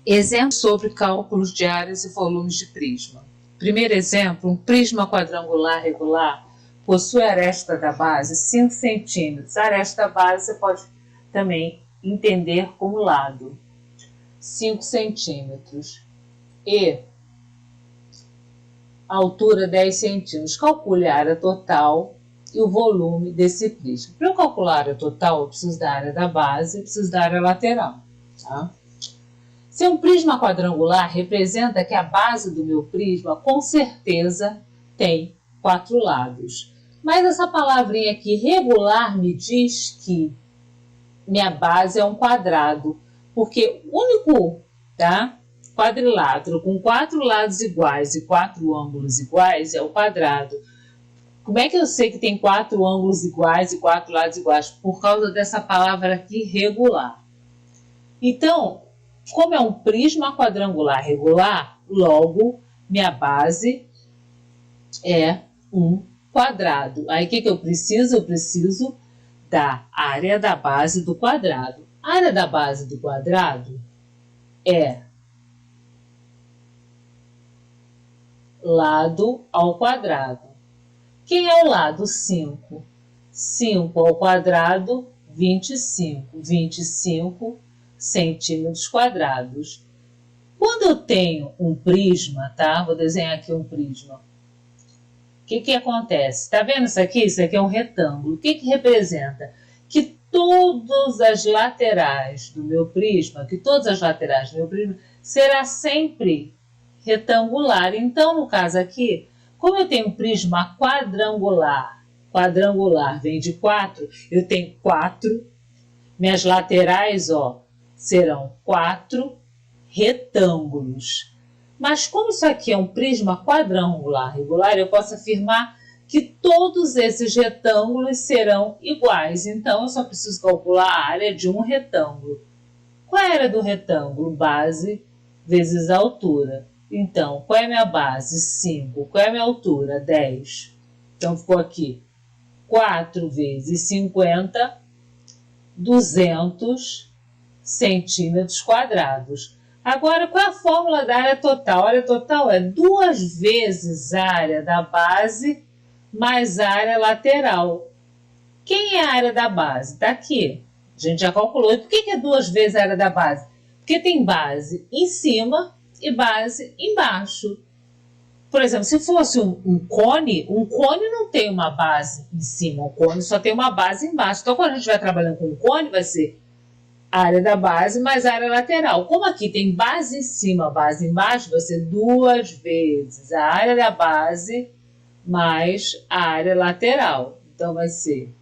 Exemplo sobre cálculos de áreas e volumes de prisma. Primeiro exemplo, um prisma quadrangular regular possui a aresta da base 5 centímetros. A aresta da base você pode também entender como lado. 5 centímetros. E a altura 10 centímetros. Calcule a área total e o volume desse prisma. Para eu calcular a área total, eu preciso da área da base e preciso da área lateral. Tá? Se um prisma quadrangular representa que a base do meu prisma com certeza tem 4 lados. Mas essa palavrinha aqui, regular, me diz que minha base é um quadrado, porque o único quadrilátero com 4 lados iguais e 4 ângulos iguais é o quadrado. Como é que eu sei que tem 4 ângulos iguais e 4 lados iguais? Por causa dessa palavra aqui, regular. Então, como é um prisma quadrangular regular, logo minha base é um quadrado. Aí o que eu preciso? Eu preciso da área da base do quadrado. A área da base do quadrado é lado ao quadrado. Quem é o lado? 5. 5 ao quadrado, 25. 25 centímetros quadrados. Quando eu tenho um prisma, tá? Vou desenhar aqui um prisma. O que acontece? Tá vendo isso aqui? Isso aqui é um retângulo. O que representa? Que todas as laterais do meu prisma, será sempre retangular. Então, no caso aqui, como eu tenho um prisma quadrangular vem de 4, eu tenho 4, minhas laterais, serão 4 retângulos. Mas como isso aqui é um prisma quadrangular regular, eu posso afirmar que todos esses retângulos serão iguais. Então, eu só preciso calcular a área de um retângulo. Qual é a área do retângulo? Base vezes a altura. Então, qual é a minha base? 5. Qual é a minha altura? 10. Então, ficou aqui 4 vezes 50, 200 centímetros quadrados. Agora, qual é a fórmula da área total? A área total é 2 vezes a área da base mais a área lateral. Quem é a área da base? Está aqui. A gente já calculou. E por que é 2 vezes a área da base? Porque tem base em cima e base embaixo. Por exemplo, se fosse um cone não tem uma base em cima. O cone só tem uma base embaixo. Então, quando a gente vai trabalhando com o cone, vai ser a área da base mais a área lateral. Como aqui tem base em cima, base embaixo, vai ser 2 vezes a área da base mais a área lateral. Então, vai ser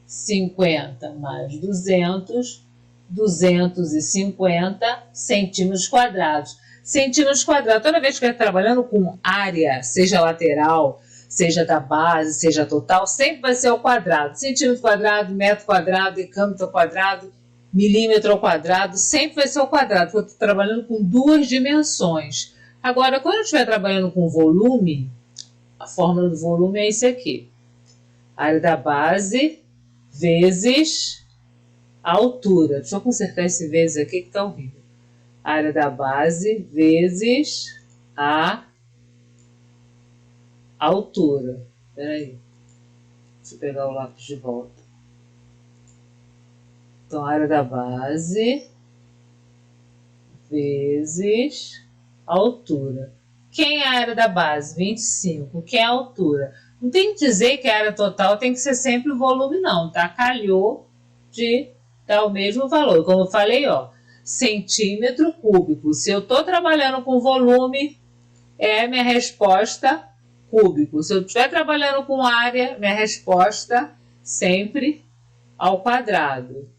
50 mais 200, 250 centímetros quadrados. Centímetros quadrados, toda vez que eu estou trabalhando com área, seja lateral, seja da base, seja total, sempre vai ser ao quadrado. Centímetro quadrado, metro quadrado, decâmetro ao quadrado, milímetro ao quadrado, sempre vai ser ao quadrado, porque eu estou trabalhando com 2 dimensões. Agora, quando eu estiver trabalhando com volume, a fórmula do volume é esse aqui. Área da base vezes a altura. Deixa eu consertar esse vezes aqui que está horrível. Área da base vezes a altura. Espera aí. Deixa eu pegar o lápis de volta. Então, área da base vezes a altura. Quem é a área da base? 25. Quem é a altura? Não tem que dizer que a área total tem que ser sempre o volume, não, tá? Calhou de dar o mesmo valor. Como eu falei, centímetro cúbico. Se eu estou trabalhando com volume, é minha resposta cúbico. Se eu estiver trabalhando com área, minha resposta sempre ao quadrado.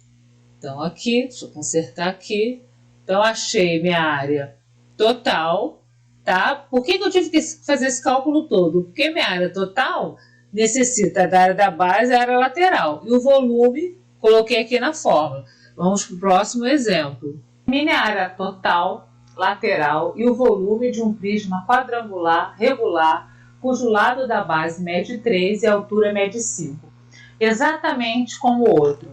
Então, aqui, deixa eu consertar aqui. Então, achei minha área total, tá? Por que eu tive que fazer esse cálculo todo? Porque minha área total necessita da área da base e da área lateral. E o volume, coloquei aqui na fórmula. Vamos para o próximo exemplo. Minha área total, lateral e o volume de um prisma quadrangular regular, cujo lado da base mede 3 e a altura mede 5. Exatamente como o outro.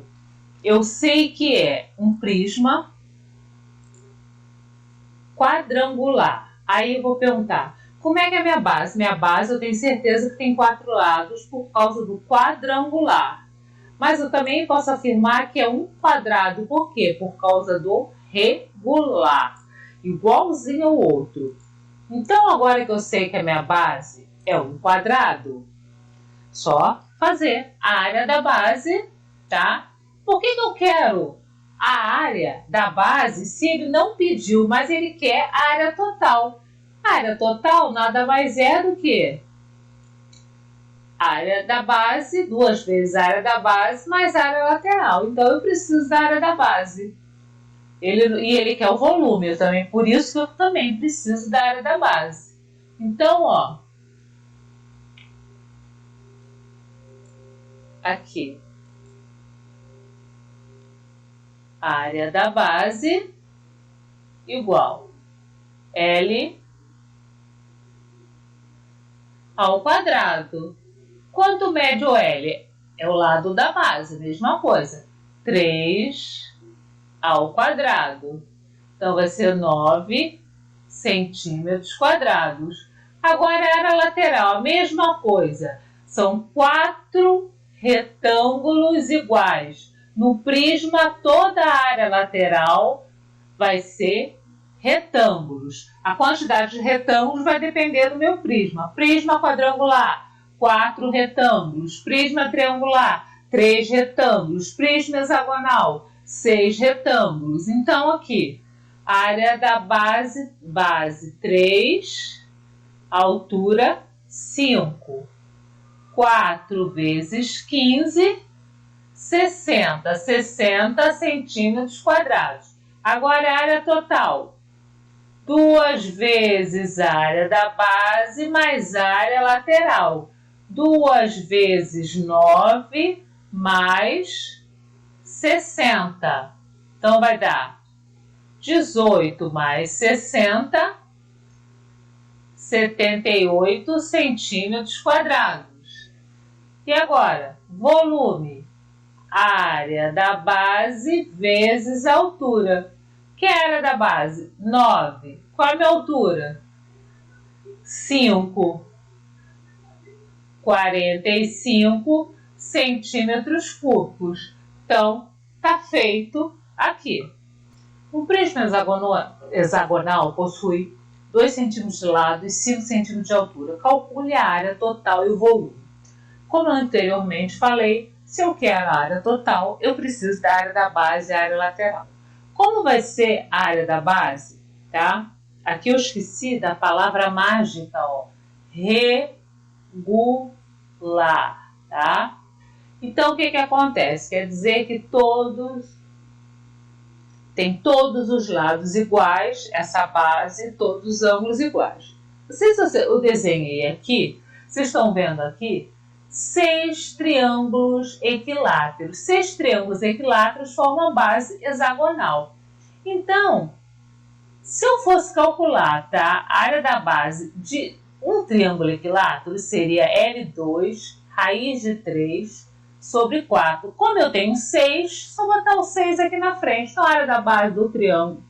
Eu sei que é um prisma quadrangular. Aí eu vou perguntar, como é que é a minha base? Minha base eu tenho certeza que tem 4 lados por causa do quadrangular. Mas eu também posso afirmar que é um quadrado. Por quê? Por causa do regular. Igualzinho ao outro. Então, agora que eu sei que a minha base é um quadrado, só fazer a área da base, tá? Por que eu quero a área da base se ele não pediu, mas ele quer a área total? A área total nada mais é do que a área da base, 2 vezes a área da base, mais a área lateral. Então, eu preciso da área da base. Ele quer o volume, eu também, por isso que eu também preciso da área da base. Então, ó, aqui, a área da base igual L ao quadrado. Quanto mede o L? É o lado da base, mesma coisa. 3 ao quadrado. Então, vai ser 9 centímetros quadrados. Agora, a área lateral, a mesma coisa. São 4 retângulos iguais. No prisma, toda a área lateral vai ser retângulos. A quantidade de retângulos vai depender do meu prisma. Prisma quadrangular, 4 retângulos. Prisma triangular, 3 retângulos. Prisma hexagonal, 6 retângulos. Então, aqui, área da base 3, altura 5. 4 vezes 15, 60 centímetros quadrados. Agora, a área total. 2 vezes a área da base mais a área lateral. 2 vezes 9 mais 60. Então, vai dar 18 mais 60, 78 centímetros quadrados. E agora, volume. Área da base vezes a altura. Que é a área da base? 9. Qual é a minha altura? 5. 45 centímetros cúbicos. Então, está feito aqui. Um prisma hexagonal possui 2 centímetros de lado e 5 centímetros de altura. Calcule a área total e o volume. Como eu anteriormente falei, se eu quero a área total, eu preciso da área da base e a área lateral. Como vai ser a área da base? Tá? Aqui eu esqueci da palavra mágica, ó. Regular, tá? Então, o que acontece? Quer dizer que tem todos os lados iguais, essa base, todos os ângulos iguais. Eu desenhei aqui, vocês estão vendo aqui, 6 triângulos equiláteros. 6 triângulos equiláteros formam a base hexagonal. Então, se eu fosse calcular, tá, a área da base de um triângulo equilátero, seria L2, raiz de 3, sobre 4. Como eu tenho 6, só botar o 6 aqui na frente. Então, a área da base do triângulo,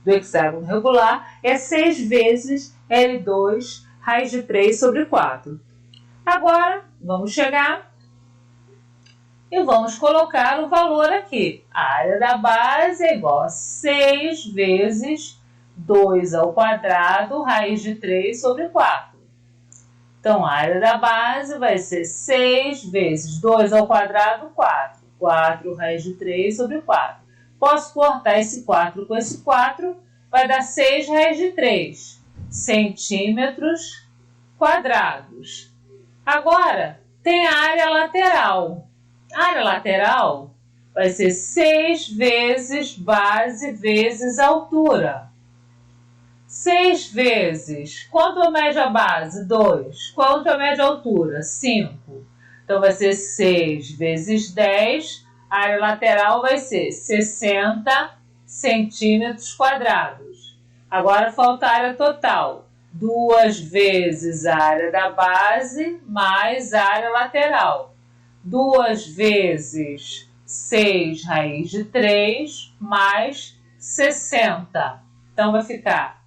do hexágono regular, é 6 vezes L2, raiz de 3 sobre 4. Agora, vamos chegar e vamos colocar o valor aqui. A área da base é igual a 6 vezes 2 ao quadrado, raiz de 3 sobre 4. Então, a área da base vai ser 6 vezes 2 ao quadrado, 4. 4 raiz de 3 sobre 4. Posso cortar esse 4 com esse 4, vai dar 6 raiz de 3 centímetros quadrados. Agora, tem a área lateral. A área lateral vai ser 6 vezes base vezes altura. 6 vezes, quanto mede a base? 2. Quanto mede a altura? 5. Então, vai ser 6 vezes 10. A área lateral vai ser 60 centímetros quadrados. Agora, falta a área total. 2 vezes a área da base mais a área lateral. 2 vezes 6 raiz de 3 mais 60. Então, vai ficar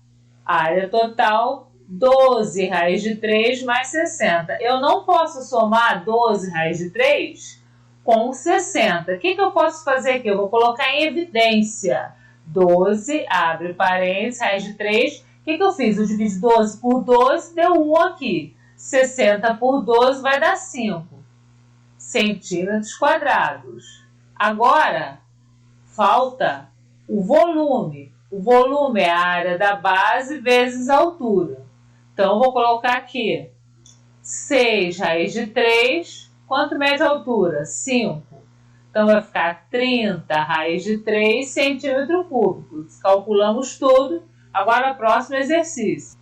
Área total, 12 raiz de 3 mais 60. Eu não posso somar 12 raiz de 3 com 60. O que eu posso fazer aqui? Eu vou colocar em evidência. 12, abre parênteses, raiz de 3. O que eu fiz? Eu dividi 12 por 12, deu 1 aqui. 60 por 12 vai dar 5 centímetros quadrados. Agora, falta o volume. O volume é a área da base vezes a altura. Então, eu vou colocar aqui 6 raiz de 3. Quanto mede a altura? 5. Então, vai ficar 30 raiz de 3 centímetros cúbicos. Calculamos tudo. Agora, o próximo exercício.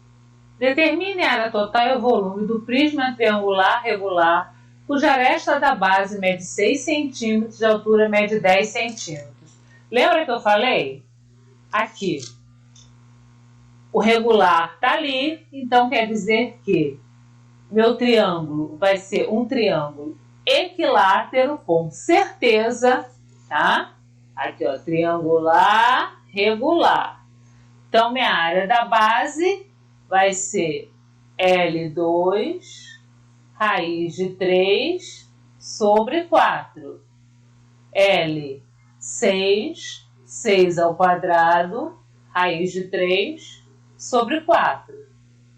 Determine a área total e o volume do prisma triangular regular, cuja aresta da base mede 6 centímetros e a altura mede 10 centímetros. Lembra que eu falei? Aqui. O regular está ali, então quer dizer que meu triângulo vai ser um triângulo equilátero com certeza, tá? Aqui, ó, triangular, regular. Então, minha área da base vai ser L2 raiz de 3 sobre 4. L, 6, 6 ao quadrado, raiz de 3 sobre 4.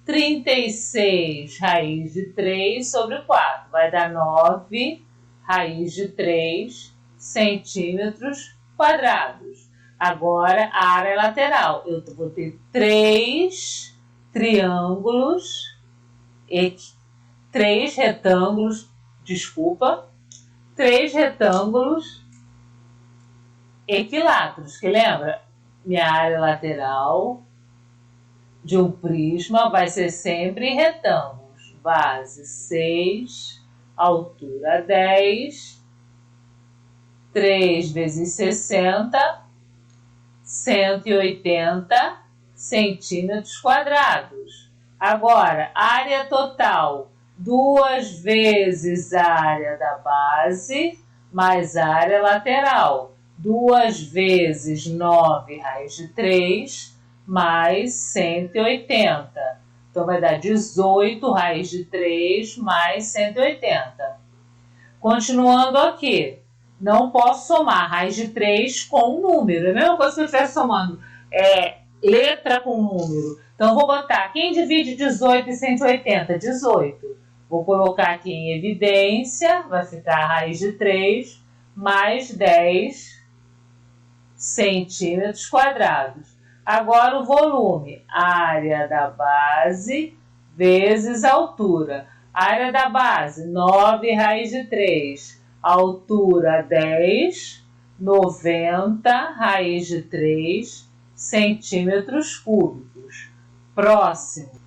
36 raiz de 3 sobre 4. Vai dar 9 raiz de 3 centímetros quadrados. Agora, a área lateral. Eu vou ter 3 triângulos, 3 retângulos, desculpa, 3 retângulos equiláteros, que lembra? Minha área lateral de um prisma vai ser sempre em retângulos. Base 6, altura 10, 3 vezes 60, 180 centímetros quadrados. Agora, área total, 2 vezes a área da base, mais a área lateral. 2 vezes 9 raiz de 3, mais 180. Então, vai dar 18 raiz de 3 mais 180. Continuando aqui, não posso somar raiz de 3 com número. É a mesma coisa que eu estivesse somando letra com número. Então, vou botar, quem divide 18 e 180? 18. Vou colocar aqui em evidência, vai ficar a raiz de 3 mais 10 centímetros quadrados. Agora o volume, área da base vezes a altura. Área da base, 9 raiz de 3. Altura 10, 90 raiz de 3 centímetros cúbicos. Próximo.